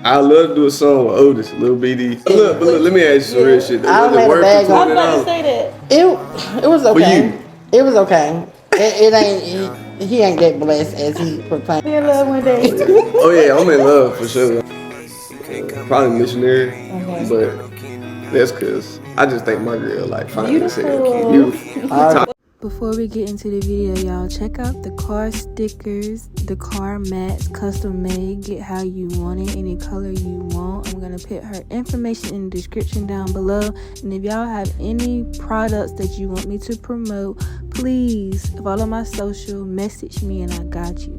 I love to do a song with Otis, Lil BD. Look, let me ask you some real shit. I Was it made a worth bag the on- I was about to $20? say that. It was For okay. you. It was okay. It ain't. He ain't that blessed as he proclaimed. Be in love one day. Oh yeah, I'm in love for sure. Probably missionary, Okay. but that's cause I just think my girl like fine as hell. Beautiful. Beautiful. Before we get into the video, y'all, check out the car stickers, the car mats, custom made. Get how you want it, any color you want. I'm gonna put her information in the description down below. And if y'all have any products that you want me to promote, please follow my social, message me, and I got you.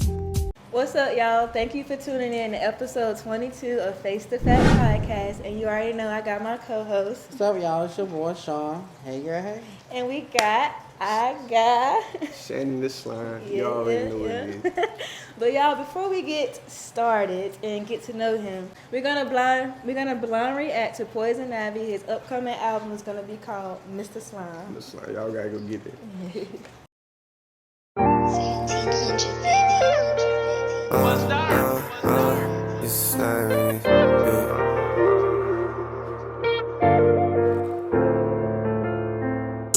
What's up, y'all? Thank you for tuning in to episode 22 of Face to Fact Podcast. And you already know I got my co-host. What's up, y'all? It's your boy Sean. Hey, girl, hey. And I got Shannon the slime. You already know what it is. But y'all, before we get started and get to know him, we're gonna blind react to Poison Ivy. His upcoming album is gonna be called Mr. Slime. The slime. Y'all gotta go get it. It's slimy, yeah.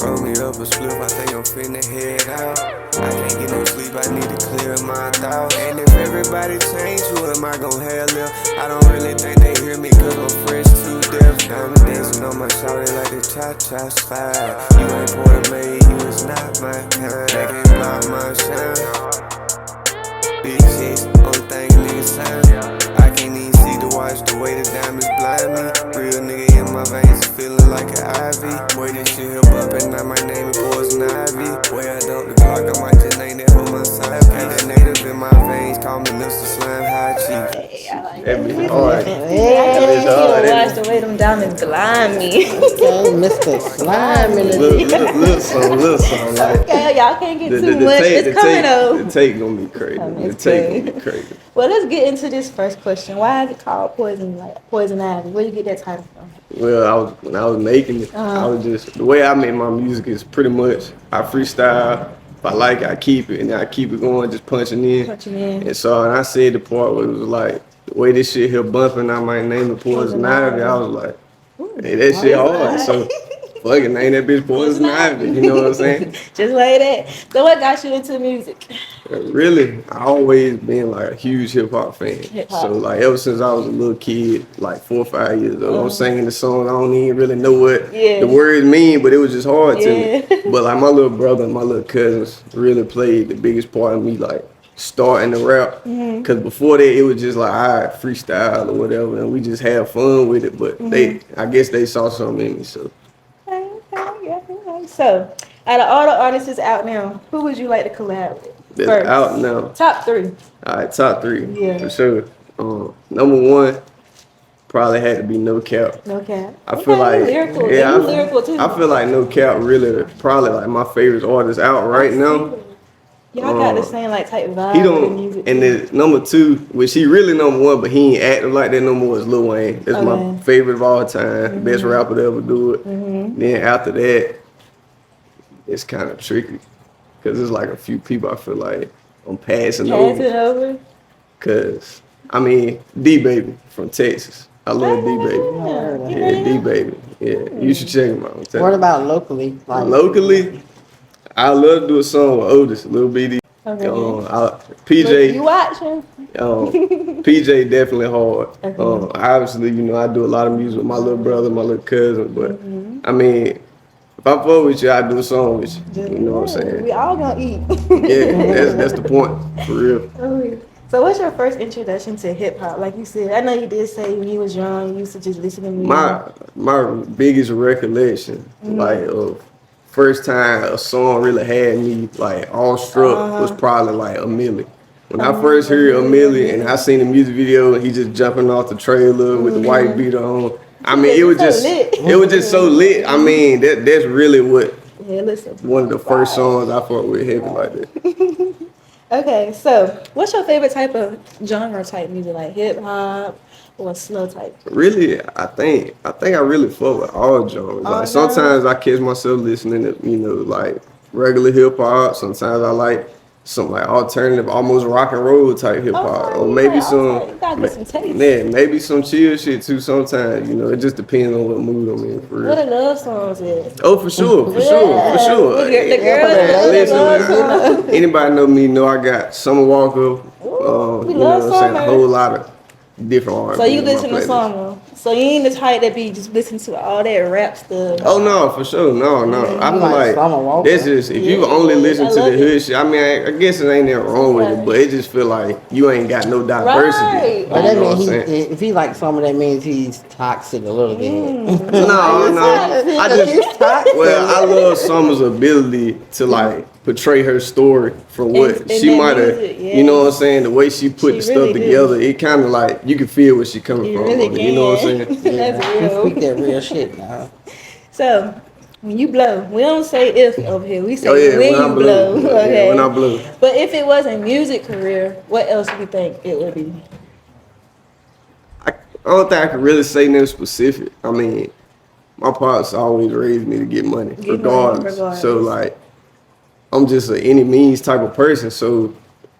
Roll me up a spliff, I think I'm finna head out. I can't get no sleep, I need to clear my thoughts. And if everybody change, who am I gon' have left? I don't really think they hear me cause I'm fresh to death. Diamond dancing on my shawty like the cha-cha slide. You ain't Porter made, you is not my kind. They can't block my shine. Big checks, only thing niggas sign. I can't even see to watch the way the diamonds blind me. Real nigga in my veins, feeling like an Ivy. Boy, this shit here bumpin', I might name it Poison Ivy. Boy, I dump the Glock, I might just name that for my side. Got that native in my veins, call me Mr. Slime High Chief. That be hard. I can't watch the way them diamonds blind me. Okay, Mr. Slime in the Little song. Like, Okay, y'all can't get too much. It's coming though. The take gonna be crazy. Coming, The take gonna be crazy. Well, let's get into this first question. Why is it called Poison Ivy? Where you get that title from? Well, when I was making it, I was just, the way I make my music is pretty much, I freestyle. If I like it, I keep it, and I keep it going, just punching in. And so, and I said the part where it was like, the way this shit here bumping, I might name it Poison Ivy. I was like, hey, that shit hard. So, fucking name that bitch Poison Ivy. You know what I'm saying? Just like that. So, what got you into music? Really, I always been like a huge hip hop fan. So like ever since I was a little kid, like 4 or 5 years old, I'm singing the songs. I don't even really know what the words mean, but it was just hard to me. But like my little brother and my little cousins really played the biggest part of me, like starting the rap. Cause before that, it was just like I freestyle or whatever, and we just have fun with it. But I guess they saw something in me. So. So, out of all the artists out now, who would you like to collab with? That's first? out now. Top 3. All right, top 3. Yeah. For sure. Number 1 probably had to be No Cap. No Cap. I feel like lyrical. Yeah, lyrical too. I feel like No Cap really probably like my favorite artist out right now. Y'all got the same like type vibe. He with don't. music And too. then number 2, which he really number 1, but he ain't acting like that no more, is Lil Wayne. That's my favorite of all time. Best rapper to ever do it. Then after that, it's kind of tricky because there's like a few people I feel like I'm passing over. Cause I mean, D Baby from Texas. I love D Baby. Yeah, D Baby. Yeah, you should check him out. What about locally? Like, Locally, I love to do a song with Otis, Lil BD. PJ. You watching? PJ definitely hard. Obviously, you know, I do a lot of music with my little brother, my little cousin, but I mean, if I fuck with you, I do a song with you. You know what I'm saying? We all gonna eat. Yeah, that's the point, for real. So what's your first introduction to hip hop? Like you said, I know you did say when you was young, you used to just listen to music. My biggest recollection, like of first time a song really had me like awestruck was probably like A Milli. When I first heard A Milli and I seen the music video and he just jumping off the trailer with the white beater on. I mean, it was just so lit. I mean, that's really what one of the first songs I fought with heavy like that. Okay, so what's your favorite type of genre type music, like hip hop or slow type? Really, I think I really fuck with all genres. Like sometimes I catch myself listening to, you know, like regular hip hop. Sometimes I like some like alternative, almost rock and roll type hip hop, or maybe some, You gotta get some taste. yeah, maybe some chill shit too. Sometimes, you know, it just depends on what mood I'm in. For What real. the love songs is? Oh, for sure. The Listen, girls. man, anybody know me know I got Summer Walker. You know what I'm saying? Summer. A whole lot of different R&B. So you in my listen to playlist. summer. So you ain't the type that be just listen to all that rap stuff. Oh no, for sure, no. I feel like Summer like Walker. that's just if you only listen I to the love it. hood shit. I mean, I guess it ain't nothing wrong with it, but it just feel like you ain't got no diversity. Right. But You that know what I'm means saying? if he like some of that means he's toxic a little bit. No. I just I love Summer's ability to like portray her story for what And she that might have. music, You know what I'm saying? The way she put She the stuff really do. together, it kind of like you can feel where she coming You from. really on it, you know what I'm can. saying? That's He real. speak that real shit now. So when you blow, we don't say if over here. We say Oh yeah, when when I you blow. blow. Yeah, Okay. when I blow. But if it wasn't music career, what else do you think it would be? I don't think I can really say nothing specific. I mean, my pops always raised me to get money, Get money, regardless. So like, I'm just an any means type of person. So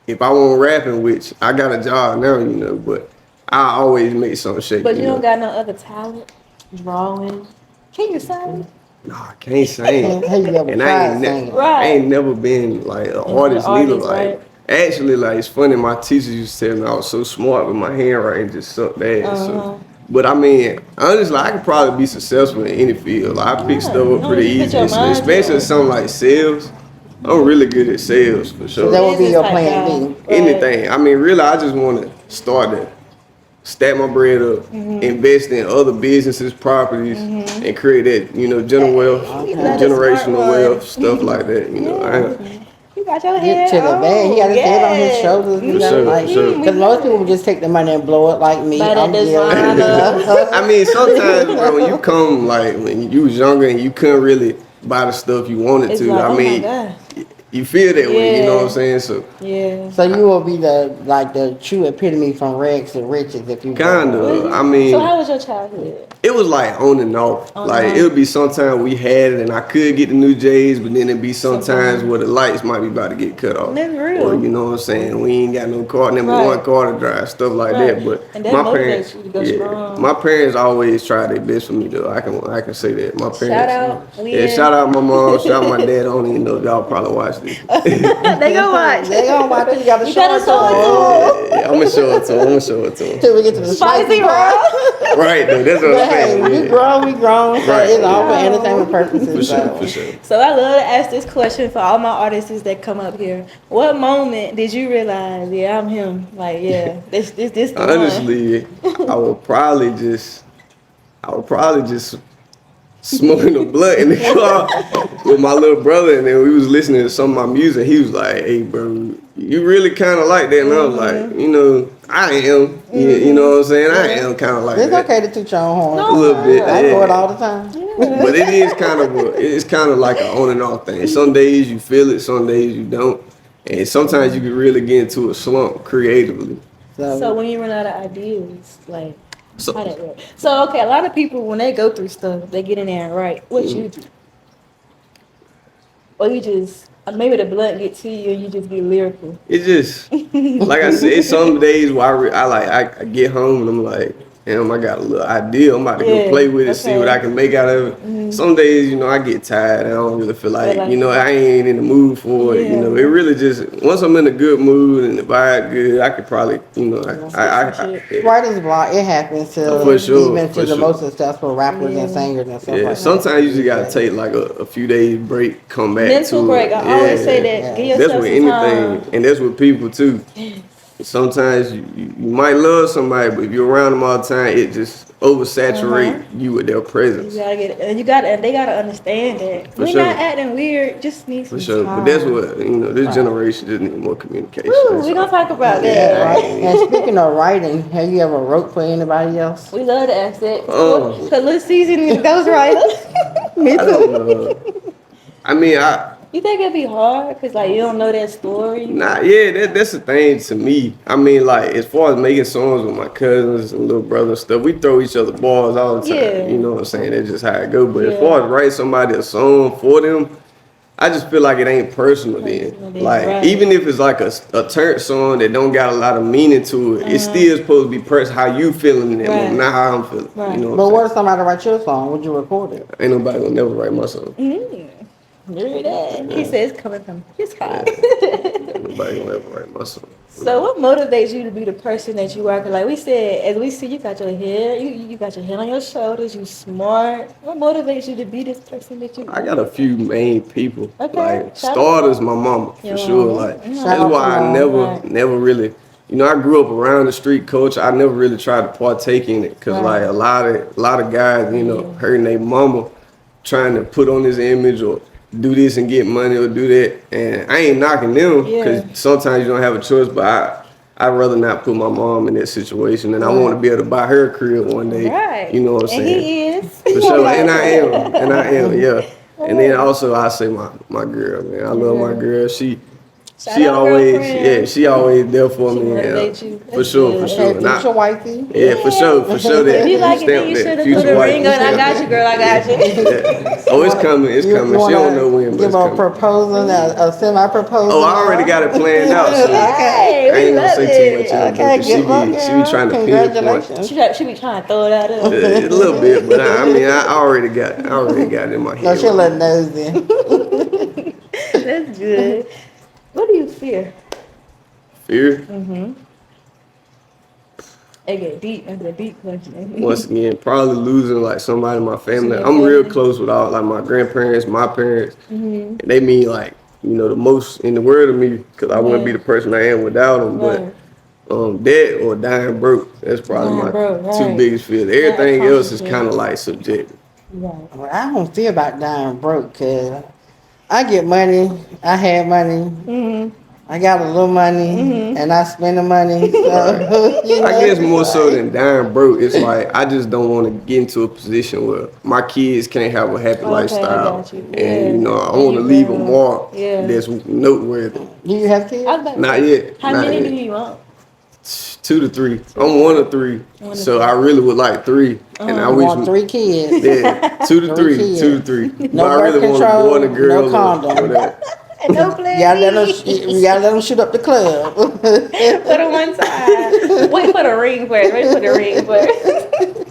if I want rapping, which I got a job now, you know, but I always make something shake. But you know? don't got no other talent, drawing. Can you sing? Nah, I can't sing. Have you ever And tried singing? I ain't never been like an artist neither. artist, Like right? actually, like it's funny. My teachers used to tell me I was so smart, but my handwriting just sucked ass. So. But I mean, honestly, I could probably be successful in any field. Like, I pick stuff up no, pretty you put easy, your mind to especially it. something like sales. I'm really good at sales for So that sure. would be your plan Business B. type guy. Right. Anything. I mean, really, I just want to start to stack my bread up, Mm-hmm. invest in other businesses, properties, and create that, you know, generational smart one. wealth, stuff like that. You know, You got your Get head to the bag. He got his head on his shoulders. You For know, sure, like, for sure. because most people would just take the money and blow it like me. Buy that I'm guilty. designer. I mean, sometimes, bro, when you come, like, when you was younger and you couldn't really buy the stuff you wanted It's to, like, I oh mean, my God. you feel that way, you know Yeah. what I'm saying? So, Yeah. So you will be the true epitome from rags to riches if you kinda. I mean, So how was your childhood? it was like on and off. On Like and it would be sometimes we had it and I could get the new J's, but then it'd be sometimes where the lights might be about to get cut off. That's real. Or you know what I'm saying? We ain't got no car, number Right. one car to drive, stuff like Right. that. But And that my motivates parents, you to go strong. my parents always try their best for me though. I can say that. My parents. Shout out, Yeah, Leah. shout out my mom, shout out my dad. I don't even know if y'all probably watch this. They go watch. They gonna watch it. You gotta You show gotta it to show it them. Yeah, I'm gonna show it to him. I'm gonna show it to him. Till we get to the Spicy part. roll. Right, though. That's what But I'm hey, saying. we Yeah. grown. So Right. it's all for entertainment purposes. For sure, so. for sure. So I love to ask this question for all my artists that come up here. What moment did you realize, yeah, I'm him? Like, yeah, this the one. Honestly, I would probably just smoking a blunt in the car with my little brother, and then we was listening to some of my music. He was like, "Hey, bro, you really kind of like that?" And I was like, "You know, I am. You know what I'm saying? I am kind of like It's that." okay to toot your own horn. A little bit, I do it yeah. all the time. But it is kind of like an on and off thing. Some days you feel it, some days you don't, and sometimes you can really get into a slump creatively. So when you run out of ideas, like So- how that work? So okay, a lot of people when they go through stuff, they get in there and write. What you do? Or you just maybe the blunt get to you and you just be lyrical. It just, like I said, some days where I get home and I'm like, damn, I got a little idea. I'm about to Yeah, go play with it, see okay. what I can make out of it. Some days, you know, I get tired. I don't really feel like, like- you know, I ain't in the mood for it. You Yeah. know, it really just, once I'm in a good mood and the vibe good, I could probably, you know, shit. Writer's block, it happens to For sure, even to for the sure. most successful rappers and singers and stuff like yeah, that. sometimes you just gotta take like a few days break, come back Mental to break. it. I always say that. Yeah. Give That's yourself with some anything, time. and that's with people too. Sometimes you might love somebody, but if you're around them all the time, it just oversaturate you with their presence. You gotta get it, and they gotta understand that. For We're sure. not acting weird. Just need some For sure, time. but that's what this generation just need more communication. Woo, That's we gonna all. talk about that. Yeah. Right. And speaking of writing, have you ever wrote for anybody else? We love to ask that. Oh. Cause Lil Season is a ghostwriter. I don't know. I mean, You think it'd be hard? Cause like you don't know that story. that's the thing to me. I mean, like as far as making songs with my cousins and little brother and stuff, we throw each other balls all the time. Yeah. You know what I'm saying? That's just how it go. But as Yeah. far as write somebody a song for them, I just feel like it ain't personal then. Like right. even if it's like a turnt song that don't got a lot of meaning to it, it's still supposed to be how you feeling in that Right. moment, not how I'm feeling. Right. You know But what what I'm if somebody write your song? Would you record it? saying? Ain't nobody gonna never write my song. Hear that? He says it's coming from his heart. Ain't nobody gonna ever write my song. So what motivates you to be the person that you are? Like we said, as we see, you got your head, you got your head on your shoulders, you smart. What motivates you to be this person that you are? I got a few main people. Okay. Like Shout starters, my mama for Your sure. mama. Like Shout that's out why to I mama. Right. never really. You know, I grew up around the street culture. I never really tried to partake in it because Right. like a lot of guys, you know, hurting their mama, trying to put on this image or do this and get money or do that. And I ain't knocking them because Yeah. sometimes you don't have a choice. But I'd rather not put my mom in that situation, and I want to be able to buy her a crib one day. Right. You know what I'm And saying? he is. For sure, and I am, yeah. And then also I say my girl, man. I love my girl. She Shout out always, girlfriend. she always there for She me. motivates Yeah. you. For That's sure, good. for Hey, sure. And future wifey. yeah, for sure that. If you like it, then you stamp should that. have Future put a wife, ring on. I stamp got that. you, girl. I got you. Yeah. Oh, it's coming. It's coming. She wanna don't know when, but give it's her a coming. proposal, a semi-proposal. Oh, I already got it planned out. So Hey, I we ain't gonna love say too much. it. Out Okay, she good luck, be trying to pinpoint. Congratulations. She be trying to throw it out there. A little bit, but I mean, I already got it in my head. No, she a little nosy. That's good. What do you fear? Fear. It get deep. That's a deep question. Once again, probably losing like somebody in my family. your I'm real family. close with all like my grandparents, my parents, Mm-hmm. and they mean like the most in the world to me because I wouldn't be the person I am without them. Right. But dead or dying broke, that's probably Dying my broke, two right. biggest fears. Everything That else is accomplishment. kind of like subjective. Right. Well, I don't feel about dying broke because I get money, I have money, Mm-hmm. I got a little money, and I spend the money. So, you know, I guess more so than dying broke, it's like I just don't want to get into a position where my kids can't have a happy I lifestyle, got you. and Yeah. I And want to you leave a will. mark Yeah. that's noteworthy. Do you have kids? I was about to Not say, yet. How not many yet. do you want? 2 to 3. I'm 1 of 3, so I really would like 3, and I I wish. want 3 kids. Yeah, 2 to 3, kids. 2 to 3. No but I birth really want a control, boy and a girl. no or condom. whatever. No plan. You gotta let B. them. You gotta let them shoot up the club. Put them one side. Wait for the ring first. Wait for the ring first.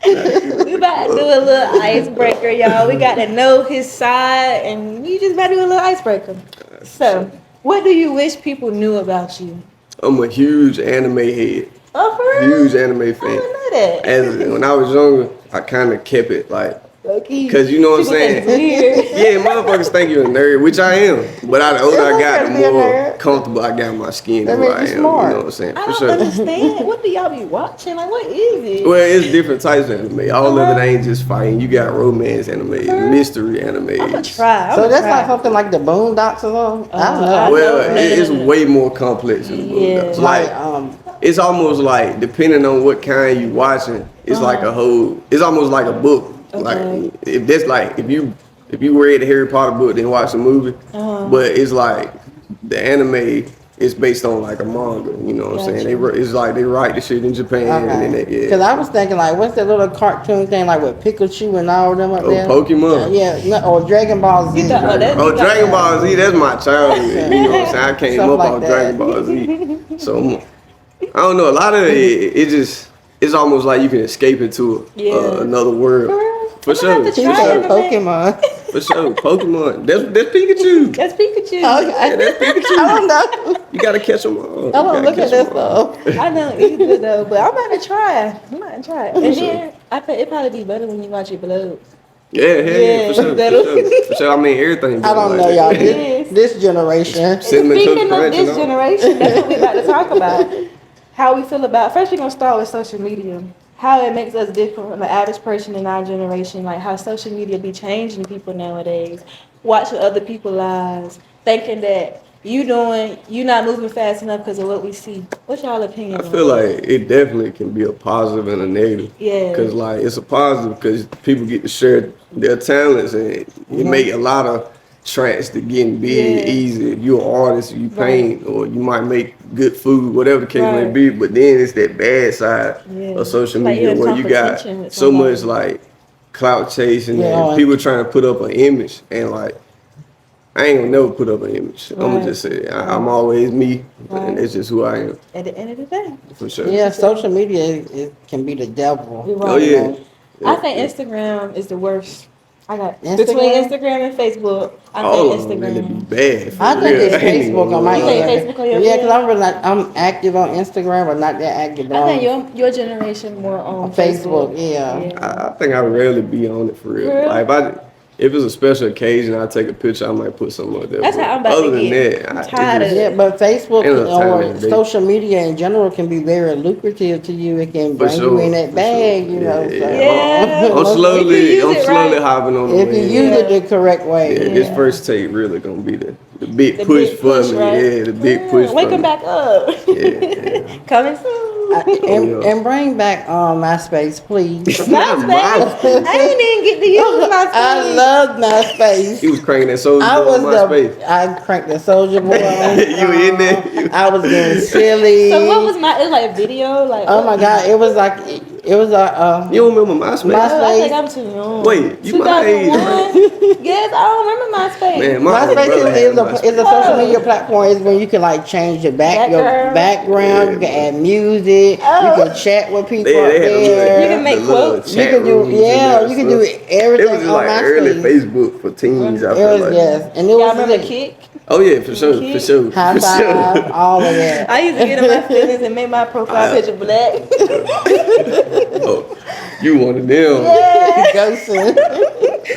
We about to do a little icebreaker, y'all. We got to know his side, and you just about to do a little icebreaker. So, what do you wish people knew about you? I'm a huge anime head, Oh, for real? huge anime I fan. didn't know that. As when I was younger, I kind of kept it like, Low-key. 'cause you know what I'm People think saying? it's weird. Yeah, motherfuckers think you're a nerd, which I am. But the older I got, the Be a more nerd. comfortable I got in my skin That and who make I you am. smart. You know what I'm saying? I For don't sure. understand. What do y'all be watching? Like, what is it? Well, it's different types of anime. All of it ain't just fighting. You got romance anime, mystery anime. I'm gonna try. So that's like something like the Boondocks or something. I don't know. I Well, know. it's way more complex than the Yeah. Boondocks. like Like, it's almost like depending on what kind you watching, it's like a whole. It's almost like a book. Like if that's like if you read the Harry Potter book, then watch the movie. But it's like the anime is based on like a manga. You know what I'm saying? It's like they write the shit in Japan and then they, Because I was thinking like, what's that little cartoon thing like with Pikachu and all of them up there? Pokemon. Yeah, no, or Dragon Ball Z. Oh, Dragon Ball Z, that's my childhood. You know what I'm saying? I came Stuff up like on that. Dragon Ball Z. So, I don't know. A lot of it just, it's almost like you can escape into another world. For sure. have to She try said it. Pokemon. For sure. Pokemon. That's Pikachu. That's Pikachu. Yeah, that's I Pikachu. don't know. You gotta catch them all. I don't look at this though. I don't either though, but I'm about to try. I'm about to try. And then I think it probably be better when you watch it blow. Yeah, for sure. that'll- For sure. I mean, everything. I don't like know, that. y'all. Yes. This generation. Cinnamon Speaking Toast of Crunch this and all. generation, that's what we about to talk about. How we feel about. First, we're gonna start with social media. How it makes us different from the average person in our generation. Like how social media be changing people nowadays. Watching other people's lives, thinking that you not moving fast enough because of what we see. What's y'all opinion? I feel like it definitely can be a positive and a negative. Yeah. Because like it's a positive because people get to share their talents and it make a lot of tracks to getting big Yeah. easy. If you're an artist, you Right. paint, or you might make good food, whatever the case may Right. be. But then it's that bad side Yeah. of social Like media you're in where you got competition with so somebody. much like clout chasing Yeah. and people trying to put up an image and like I ain't gonna never put up an image. I'm Right. gonna just say I'm always me, Right. and it's just who I am At the end of the day. for sure. Yeah, social media can be the devil. You're Oh right. yeah. I think Instagram is the worst. I got Instagram? between Instagram and Facebook. I All think of them really be Instagram. bad. For I think real. it's I ain't even Facebook on my You gonna think lie. end. Facebook on your Yeah, end? because I'm active on Instagram, but not that active I think on your generation more on Facebook. Yeah. I think I rarely be on it for real. For real? Like if it's a special occasion, I take a picture. I might put something like that. That's But how I'm about other to than get. that, I'm it tired just- of Yeah, but Facebook Ain't no time or in the day. social media in general can be very lucrative to you. It can For bring you sure, in that for bag, sure. you know. Yeah, So. yeah. I'm If you slowly use it right. hopping on the If you wave. use it the correct way. Yeah, this first take really gonna be the big The push big for push, me. right? Yeah, the big push Wake for them me. back up. Yeah. Coming soon. And bring back MySpace, please. MySpace. I didn't even get to use MySpace. I love MySpace. He was cranking that Soulja I Boy was on MySpace. I cranked the Soulja Boy on. You were in there? I was getting silly. So what was it was like video? Like Oh my God! It was like it was a. You don't remember MySpace? I think I'm too young. Wait, you my age, 2001? Yes, I don't remember MySpace. Man, my MySpace brother had MySpace. is a social media platform. Is when you can like change your Background. background. You can add music. Oh. You can chat with people They up had a little- there. You can make the little quotes. You chat can do rooms and that you can do stuff. everything It was just on like early MySpace. Facebook for teens. I It feel was like. yes, and it Y'all was remember lit. Kick? Oh yeah, for sure, for sure, High for five, sure. all of that. I used to get in my feelings and make my profile picture black. Oh, you one of them. Ghosting.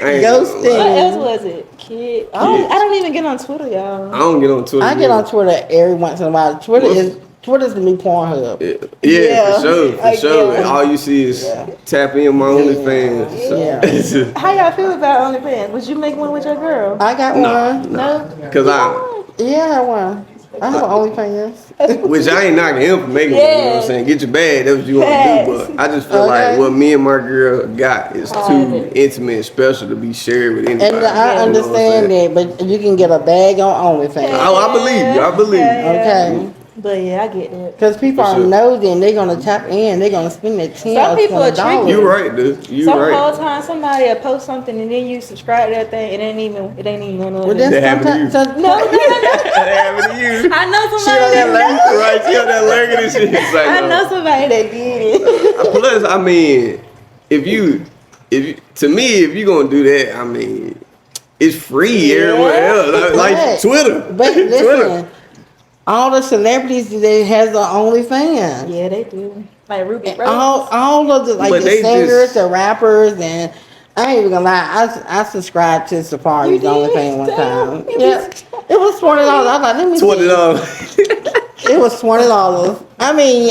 I ain't Ghosting. gonna What lie. else was it? Kick. I don't even get on Twitter, y'all. I don't get on Twitter. I get on Twitter every once in a while. Twitter's the new Pornhub. Yeah, Yeah. for sure, for sure. Yeah. All you see is tap in my OnlyFans. So, Yeah. How y'all feel about OnlyFans? Would you make one with your girl? I got one. No. Cause I, Yeah, I have one. I have an OnlyFans. which I ain't knocking him for making one, you know what I'm Yeah. saying? Get your bag, that's what you want to do. But I just feel like Okay. what me and my girl got is too intimate and special to be shared with anybody. And I understand that, but you can get a bag on OnlyFans. I believe you. I believe you. Okay. But yeah, I get that. Because people For are sure. nosy and they're going to tap in. They're going to spend that $10 Some or people are $20. You right, dude. You Some right. whole time somebody will post something and then you subscribe to that thing. It ain't even none of Well, it. then That happened to sometimes, No. That happened to you. I know She somebody on that that Right, you on that lurking and shit. It's like, I know somebody that did it. Plus, I mean, if you, to me, if you gonna do that, I mean, it's free Yeah. everywhere else, like But- Twitter. But Twitter. listen, all the celebrities that has an OnlyFans. Yeah, they do. Like Ruby Rose. All of the like But the they singers, just- the rappers, and I ain't even gonna lie. I subscribed to Safari's You did? OnlyFans one Damn. time. Yeah, it was $20. I was like, let me see. $20. It was $20. I mean,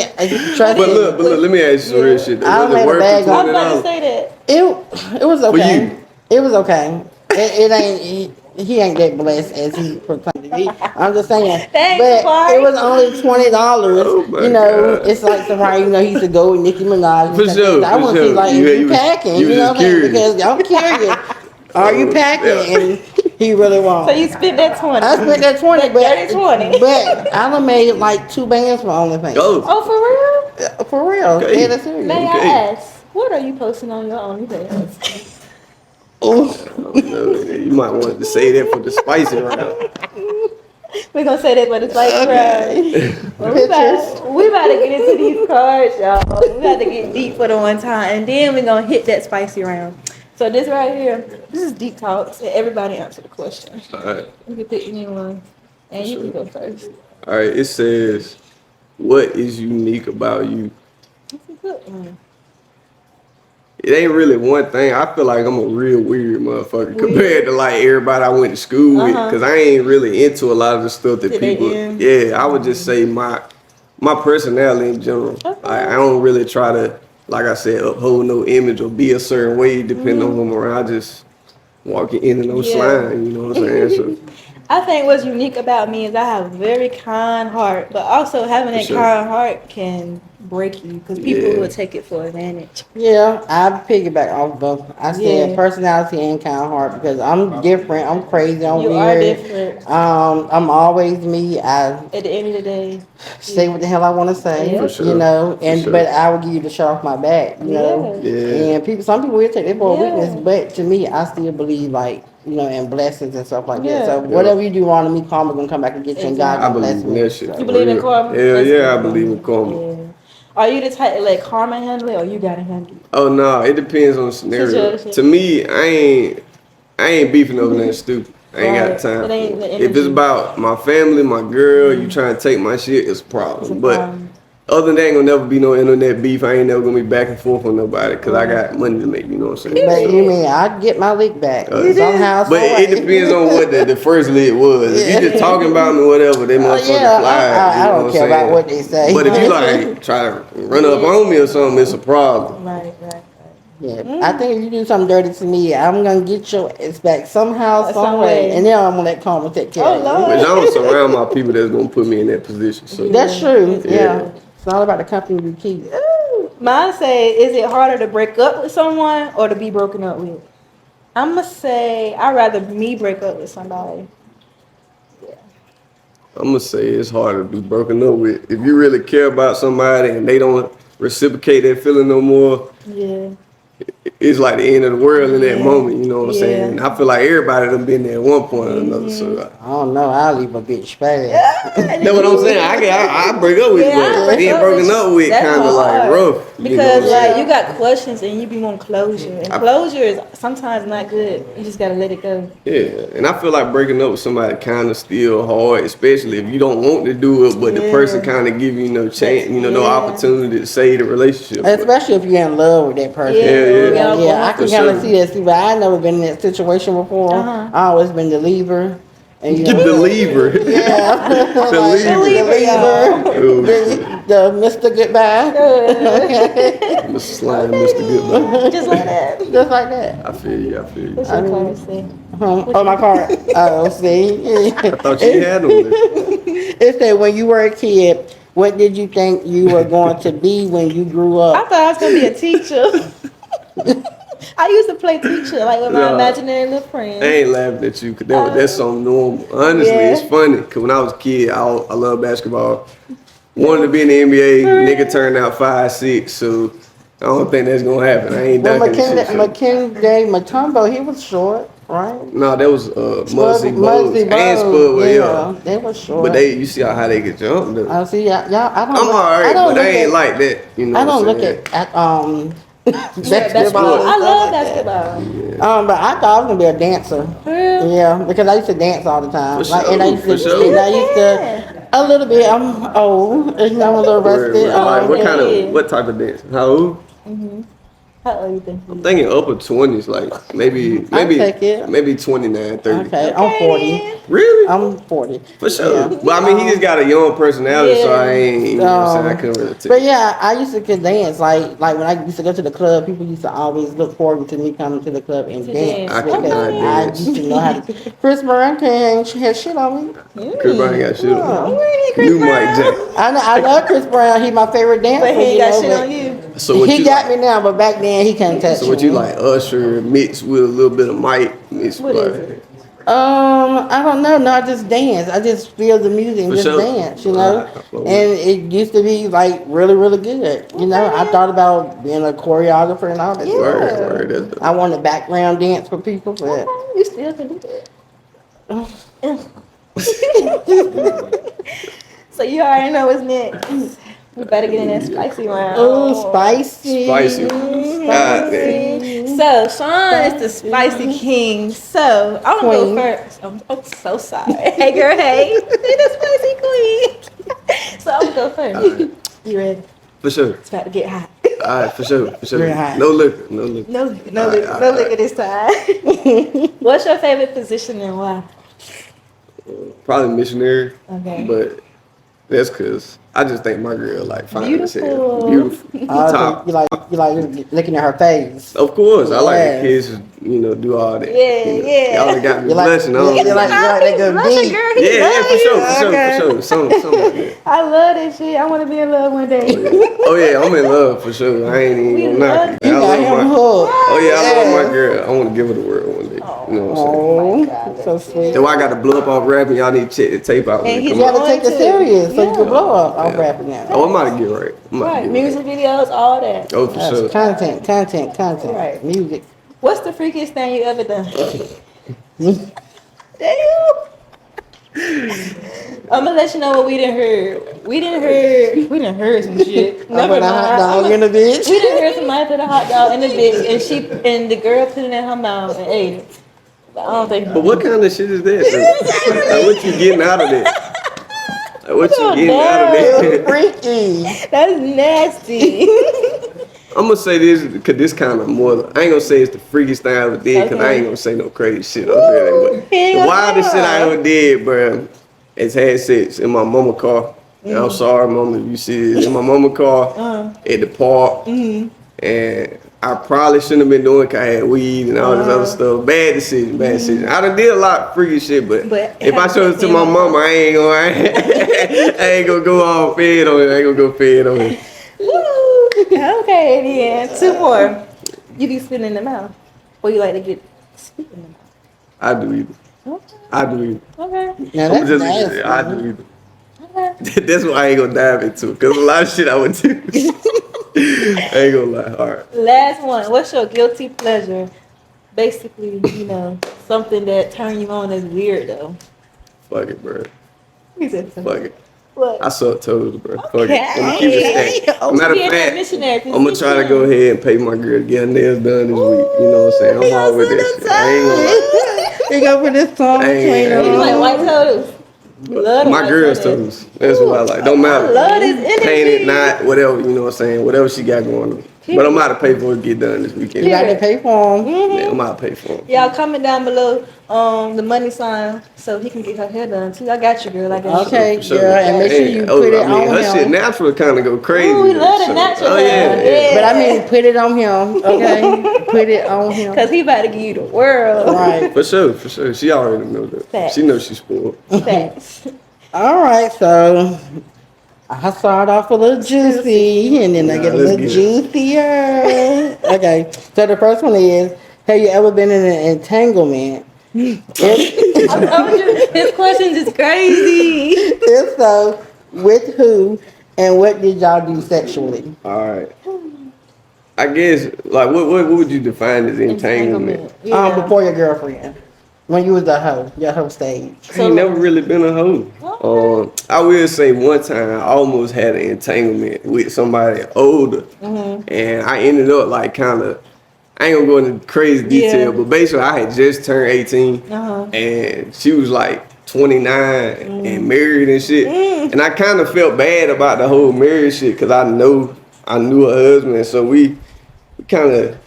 trust But me. look, let me ask you some real shit. I Was made it a worth bag the on I was about to $20? say that. It was okay. you. It was okay. It ain't. He ain't that blessed as he proclaimed to be. I'm just saying. Thanks, but Safari. it was only $20. Oh my you know, God. it's like Safari. You know, he used to go with Nicki Minaj. and For stuff. sure, I for want to see sure. like You- if you you was- packing. you was You know just what I mean? curious. Because I'm curious. Are you packing? Yeah. And he really won't. So you spent that 20. I spent that 20, That dirty 20. but I done made like 2 bands for OnlyFans. Go. Oh, for real? For real. Okay. Yeah, that's serious. May Okay. I ask, what are you posting on your OnlyFans? Ooh. No, you might want to say that for the spicy round. We're gonna say that for the spice Okay. round. Well, we about to get into these cards, y'all. We about to get deep for the one time, and then we're gonna hit that spicy round. So this right here, this is deep talks, and everybody answer the question. All right. You can pick anyone, and you can go first. All right. It says, "What is unique about you?" That's a good one. It ain't really one thing. I feel like I'm a real weird motherfucker compared to like everybody I went to school with, Uh-huh. because I ain't really into a lot of the stuff that Did they people. end? Yeah, I would just say my personality in general. Okay. Like, I don't really try to, like I said, uphold no image or be a certain way depending on who I'm around. I just walk in and no Yeah. slime. You know what I'm saying? So I think what's unique about me is I have a very kind heart, but also having that sure. kind heart can break you because people Yeah. will take it for advantage. Yeah, I piggyback off both. I said Yeah. personality and kind of heart because I'm different. I'm crazy. I'm You weird. are different. I'm always me. I At the end of the day, say what the hell I want to say. Yeah. For sure. You know, and For sure. but I will give you the shirt off my back. You know, Yeah. and some people will take it for Yeah. a weakness, but to me, I still believe like you know, and blessings and stuff like Yeah. that. So whatever you do wrong to me, karma gonna come back and get you, and God I gonna bless believe in me. that shit. You believe in for real. karma? Hell That's yeah, I good. believe in karma. Yeah. Are you the type to let karma handle it, or you gotta handle it? Oh no, it depends on the scenario. Situation. To me, I ain't beefing over nothing stupid. I ain't Right. got time. It ain't for the it. If it's energy. about my family, my girl, you trying to take my shit, it's a problem. It's a But problem. other than that, ain't gonna never be no internet beef. I ain't never gonna be back and forth on nobody because I got money to make. You know what I'm saying? But you mean I get my lick back somehow, But it depends on what the first lick was. If you just talking about me, whatever, they motherfucker yeah, fly. I you know don't what care I'm about saying? what they say. But if you like try to run up on me or something, it's a problem. Right. Yeah, I think if you do something dirty to me, I'm gonna get your ass back somehow, Some some way, way. and then I'm gonna let karma take care of you. Lord. But I don't surround my people that's gonna put me in that position. So That's true. Yeah. Yeah. It's all about the company you keep. Mine say, is it harder to break up with someone or to be broken up with? I'm gonna say I'd rather me break up with somebody. I'm gonna say it's harder to be broken up with. If you really care about somebody and they don't reciprocate that feeling no more, Yeah. it's like the end of the world in that Yeah. moment. You know what I'm Yeah. saying? And I feel like everybody done been there at one point or another. So I don't know. I'll leave a bitch fast. that's what I'm saying. I break up with, Yeah, I but break being up broken with up with that's kind of like hard. rough. Because you know? like you got questions and you be wanting closure, and closure is sometimes not good. You just gotta let it go. Yeah, and I feel like breaking up with somebody kind of still hard, especially if you don't want to do it, but the person kind of give you no chance, no opportunity to save the relationship. Especially if you're in love with that person. Yeah. Yeah, I For can kind of sure. see that. See, but I never been in that situation before. Uh-huh. I always been the leaver. And you Get know, the lever. yeah, The lever. Oh, the Mr. Goodbye, Mr. Slime, Mr. Goodbye. Just like that. just like that. I feel you. I feel you. What's your card say? Oh, my card. Oh, see, I thought you had them. it said when you were a kid, what did you think you were going to be when you grew I up? thought I was gonna be a teacher. I used to play teacher, like with my imaginary little friends. I ain't laughing at you because that's something normal. Honestly, it's funny because when I was a kid, I love basketball. Wanted to be in the NBA. Nigga turned out 5'6", so I don't think that's gonna happen. I ain't Well, dunking this shit. McKinley Mutombo, he was short, right? No, that was Muggsy Bogues and Spudwell, yeah. They were short. But you see how they get jumped though. I see, y'all. I don't. I'm look- alright, I don't but I look ain't at- like that. You know I don't what I'm look saying? at Basketball. I love basketball. But I thought I was gonna be a dancer. Yeah, because I used to dance all the time. For Like, sure, and I used to, for sure. and I used to a little bit. I'm old. I'm a little rusty. Like, yeah. what type of dance? How old? How old you think? I'm thinking upper 20s, like maybe take it. maybe 29, 30. Okay, I'm 40. Really? I'm 40. For sure. Yeah. But I mean, he just got a young personality, so I ain't, you know what I'm saying? I couldn't really But take. yeah, I used to could dance. Like when I used to go to the club, people used to always look forward to me coming to the club and To dance. dance. I because cannot I dance. used to know how to. Chris Brown can't have shit on me. Chris Brown got shit on. Chris New Brown? Mike Jack. I love Chris Brown. He my favorite dancer. But he ain't you got know, shit but on you. So what he you got like? me now, but back then he couldn't touch So what me. you like? Usher mixed with a little bit of Mike mixed What with is like. it? I don't know. No, I just dance. I just feel the music and For just sure. dance, you know. Right, I flow And with it used to be like really, really good. You know, I thought about being a choreographer and all that. Word, that's the- I wanted background dance for people, but You still can do that. So you already know what's next. We better get in that spicy round. oh, spicy. Spicy. God damn. So Sean is the spicy king. So I'm gonna Queen. go first. I'm so sorry. Hey girl, hey. You're the spicy queen. So I'm gonna go first. You ready? For sure. It's about to get hot. All right, for sure. Very hot. No liquor, no liquor. No liquor, no All liquor, right, no all liquor this time. What's your favorite position and why? Probably missionary. Okay. But that's cause I just think my girl like fine as hell. Beautiful. Beautiful. So Top. you like looking at her face. Of course, I like Yeah. the kids, do all that. Yeah. Y'all done got me You like- blushing. I don't you know. like that good Blushing, beat. girl, he Yeah, love for you. sure. Okay. Something like that. I love that shit. I want to be in love one day. Oh yeah, I'm in love for sure. I ain't We even gonna knock love it. You I got love him my, hooked. oh yeah, I love my girl. I want to give her the world one day. You know what I'm saying? Oh, so sweet. So I got to blow up off rapping. Y'all need to check the tape out when And it he's come You out. gotta take it Going to. serious so you can Yeah. blow up. I'm Yeah. rapping now. Oh, I'm about to get right. I'm about Right. to get Music videos, all that. right. Oh, for That's sure. content. Right. Music. What's the freakiest thing you ever done? Damn. I'm gonna let you know what we didn't heard. We didn't heard some shit. I put a hot dog in the bitch. We didn't hear somebody put a hot dog in the bitch, and the girl put it in her mouth and ate it. But I don't think. But what kind of shit is that? Like, what you getting out of that? Like, what you getting out of that? Freaky. That's nasty. I'm gonna say this because this kind of more. I ain't gonna say it's the freakiest thing I ever did because I Okay. ain't gonna say no crazy shit on here. But He ain't the gonna wildest say shit I that. ever did, bro, is had sex in my mama car. And I'm sorry, mama, if you see this. In my mama car at the park. And I probably shouldn't have been doing it 'cause I had weed and all this other stuff. Bad decision, bad decision. I done did a lot of freaky shit, but if I showed it to my mama, I ain't gonna go all fed on it. I ain't gonna go fed on it. Woo. Okay, then 2 more. You be spitting in the mouth, or you like to get spit in the mouth? I do either. Okay. I do either. Okay. Now I'm that's just, nasty. I do either. Okay. That's why I ain't gonna dive into it, cause a lot of shit I would do. I ain't gonna lie. All right. Last one. What's your guilty pleasure? Basically, something that turn you on as weird though. Fuck it, bro. He said Fuck it. what? I suck toes, bro. Fuck Okay. it. I'm gonna keep it stacked. Matter Being of a fact, missionary I'm gonna try to go ahead and pay my girl to get her nails done this week. You know what I'm saying? I'm all with that shit. I ain't gonna lie. You go for this song Hey, between hey, You them. like white toes? You love the My white girl's toes. toes. That's what I like. Don't matter. I love this energy. Painted, not, whatever, you know what I'm saying? Whatever she got going on. But I'm about to pay for it to get done this weekend. You got to pay for them. Yeah, I'm about to pay for it. Y'all comment down below the money sign so he can get her hair done too. I got you, girl. I got Okay, For sure. girl, and make sure you put it on her shit him. natural kind of go crazy. Ooh, we love the so- natural Oh, hair. yeah. Yeah. But I mean, put it on him, okay? Put it on you. him. Cause he about to give you the world. Right. For sure. She already knows that. Facts. She knows she's spoiled. Facts. All right, so I start off a little juicy, and then I get a let's little get it. juicier. Okay, so the first one is, have you ever been in an entanglement? If, I told you, his questions is crazy. if so, with who, and what did y'all do sexually? All right. I guess, like, what would you define as entanglement? Yeah. Before your girlfriend, when you was a hoe, your hoe stage. I ain't never really been a hoe. I will say one time I almost had an entanglement with somebody older, and I ended up like kind of. I ain't gonna go into crazy detail, Yeah. but basically I had just turned 18, and she was like 29 and married and shit, and I kind of felt bad about the whole marriage shit because I knew her husband, so we kind of.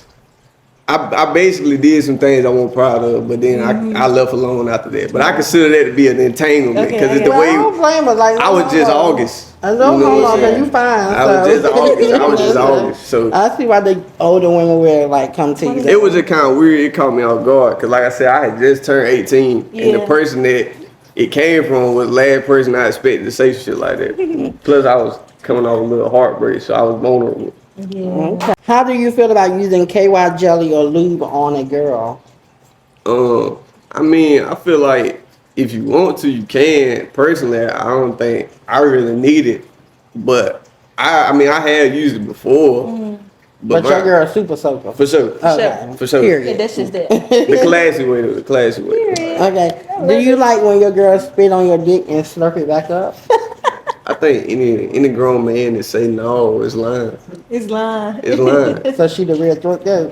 I basically did some things I wasn't proud of, but then I left alone after that. But I consider that to be an entanglement because it's the Well, I way don't blame her. Like, I was just no, August. I know, You know hold what on, I'm cause saying? you fine. I was just August. I was just August. So I see why the older women will like come to you. it was just kind of weird. It caught me off guard because, like I said, I had just turned 18, and the Yeah. person that it came from was the last person I expected to say shit like that. Plus, I was coming off a little heartbreak, so I was vulnerable. Yeah. Okay. How do you feel about using KY jelly or lube on a girl? I mean, I feel like if you want to, you can. Personally, I don't think I really need it, but I mean, I have used it before. But your girl super soaker. For sure. Okay. For sure. Yeah, Period. that's just that. The classy way, though. The classy way. Okay. Do you like when your girl spit on your dick and slurp it back up? I think any grown man that say no is lying. It's lying. It's lying. So she the real throat goat.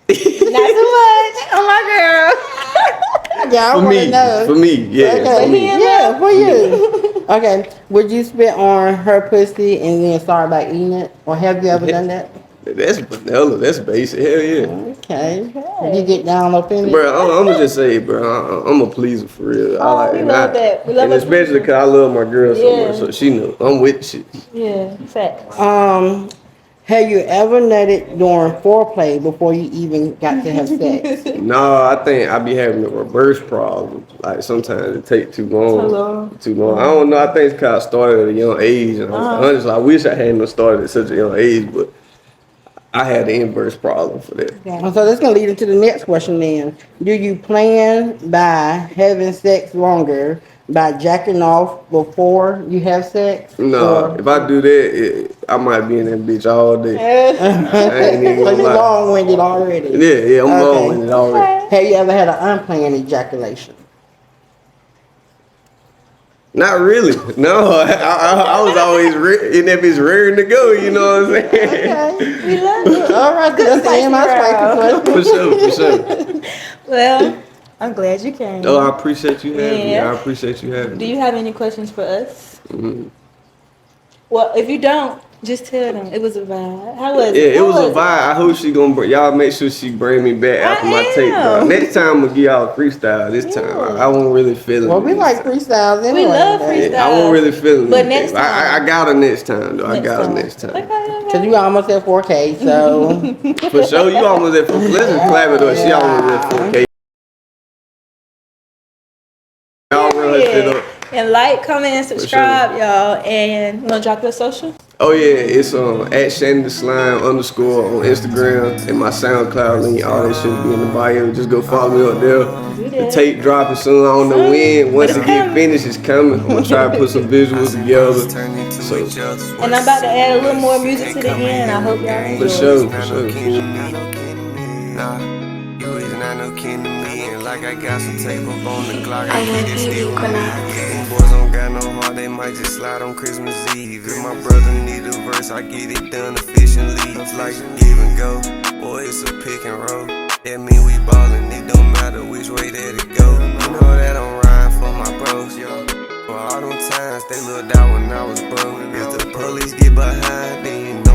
Not too much on my girl. Yeah, I For want me, to know. for me, yeah. Okay. For me. Yeah, for you. Okay. Would you spit on her pussy and then start by eating it? Or have you ever done that? That's vanilla. That's basic. Hell yeah. Okay. You get down up in it? Bro, I'm gonna just say, bro, I'm a pleaser for real. I like we it. love that. We love and a especially because I love my girl so Yeah. much, so she know I'm with shit. Yeah, facts. Have you ever nutted during foreplay before you even got to have sex? No, I think I be having a reverse problem. Like sometimes it take too long. Too long. I don't know. I think it's because I started at a young age, and honestly, I wish I hadn't started at such a young age, but I had the inverse problem for that. So that's gonna lead into the next question then. Do you plan by having sex longer by jacking off before you have sex? No, if I do that, I might be in that bitch all day. I ain't even So gonna you lie. long-winded already. Yeah, I'm Okay. long with it already. Have you ever had an unplanned ejaculation? Not really. No, I was always in that bitch raring to go. You know what I'm saying? Okay. We love it. All right, so that's the end of my spicy question. For sure. Well, I'm glad you came. Oh, I appreciate you having me. Yeah. I appreciate you having Do me. you have any questions for us? Mhm. Well, if you don't, just tell them it was a vibe. How was Yeah, it? it was a vibe. I hope she gonna bring y'all. Make sure she bring me back after my tape. Bro. am. Next time I'm gonna give y'all a freestyle. This time I won't really feel it. Well, we this like time. freestyles anyway. We love baby. freestyle. Yeah, I won't really feel it. But next time. I got her next time though. I got her next time. Okay. Cause you almost at 4K, so For sure, you almost at 4K. Let's clap it up. She almost at 4K. Y'all run her shit up. And like, comment, and subscribe, y'all. And you wanna drop your social? Oh yeah, it's at Shannon the Slime _ on Instagram, and my SoundCloud link. All that shit be in the bio. Just go follow me up there. The tape dropping soon. I don't know when. Once it get finished, it's coming. I'm gonna try to put some visuals together. So And I'm about to add a little more music to the end. I hope y'all enjoy. for sure, for sure. Nah, you is not no kin to me. And like I got some tape up on the Glock, I get it still cool. Them boys don't got no heart, they might just slide on Christmas Eve. If my brother need a verse, I get it done efficiently. It's like give and go, boy, it's a pick and roll. That mean we ballin', it don't matter which way that it go. You know that I'm riding for my bros, yo. For all them times they looked out when I was broke. If the police get behind, then you know